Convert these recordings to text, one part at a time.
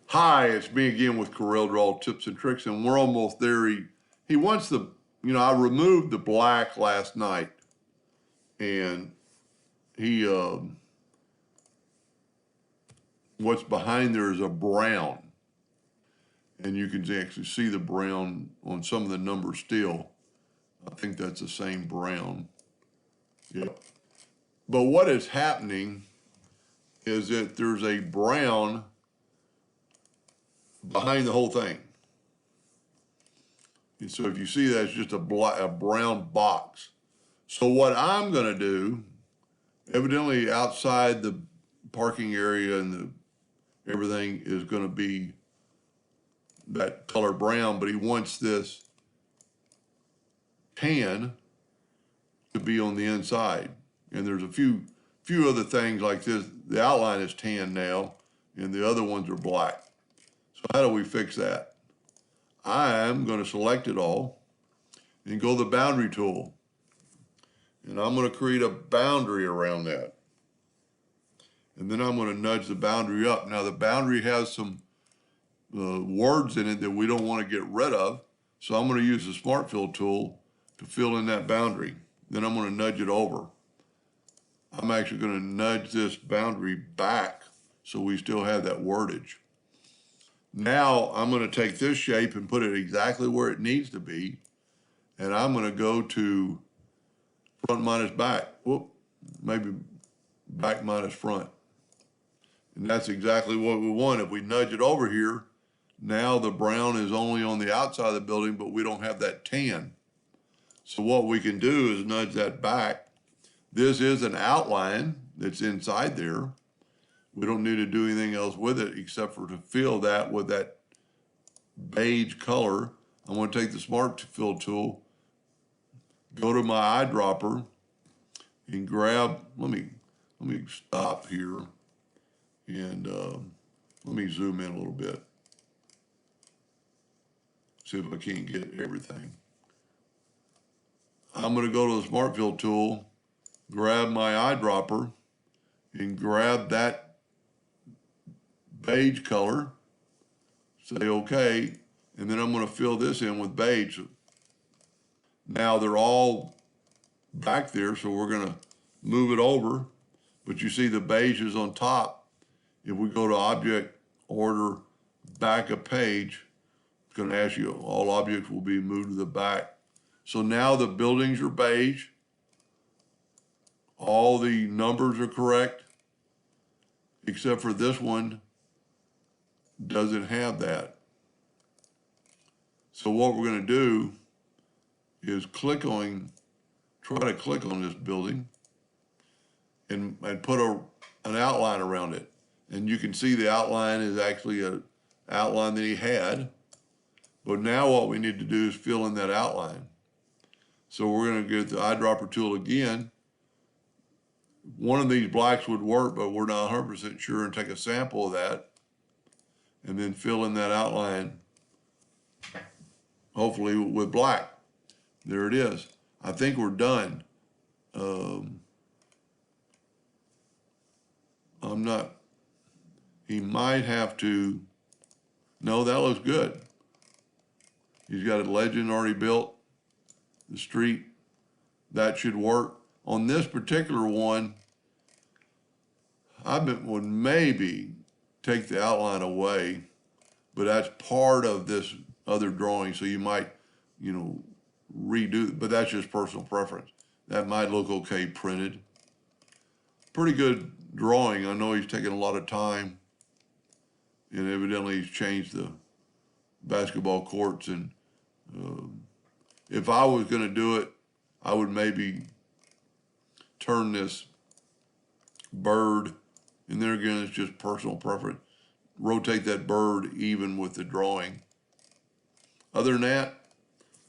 Hi, it's me again with Corel Draw Tips and Tricks, and we're almost there. He wants I removed the black last night, and he, what's behind there is a brown, and you can actually see the brown on some of the numbers still. I think that's the same brown. Yep. But what is happening is that there's a brown behind the whole thing. And so if you see that, it's just a brown box. So what I'm going to do, evidently outside the parking area and everything is going to be that color brown, but he wants this tan to be on the inside. And there's a few other things like this. The outline is tan now, and the other ones are black. So how do we fix that? I'm going to select it all and go to the boundary tool. And I'm going to create a boundary around that. And then I'm going to nudge the boundary up. Now the boundary has some words in it that we don't want to get rid of. So I'm going to use the Smart Fill tool to fill in that boundary. Then I'm going to nudge it over. I'm actually going to nudge this boundary back so we still have that wordage. Now I'm going to take this shape and put it exactly where it needs to be. And I'm going to go to front minus back. Whoop, maybe back minus front. And that's exactly what we want. If we nudge it over here, now the brown is only on the outside of the building, but we don't have that tan. So what we can do is nudge that back. This is an outline that's inside there. We don't need to do anything else with it except for to fill that with that beige color. I'm going to take the Smart Fill tool, go to my eyedropper, and grab, let me stop here and let me zoom in a little bit. See if I can't get everything. I'm going to go to the Smart Fill tool, grab my eyedropper, and grab that beige color, say okay, and then I'm going to fill this in with beige. Now they're all back there, so we're going to move it over, but you see the beige is on top. If we go to Object, Order, Back a Page, it's going to ask you all objects will be moved to the back. So now the buildings are beige. All the numbers are correct, except for this one doesn't have that. So what we're going to do is try to click on this building and put an outline around it. And you can see the outline is actually an outline that he had. But now what we need to do is fill in that outline. So we're going to get the eyedropper tool again. One of these blacks would work, but we're not 100% sure, and take a sample of that and then fill in that outline, hopefully with black. There it is. I think we're done. He might have to, no, that looks good. He's got a legend already built, the street, that should work. On this particular one, would maybe take the outline away, but that's part of this other drawing, so you might, redo it, but that's just personal preference. That might look okay printed. Pretty good drawing. I know he's taken a lot of time, and evidently he's changed the basketball courts, and if I was going to do it, I would maybe turn this bird, and there again, it's just personal preference. Rotate that bird even with the drawing. Other than that,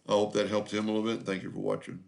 I hope that helps him a little bit. Thank you for watching.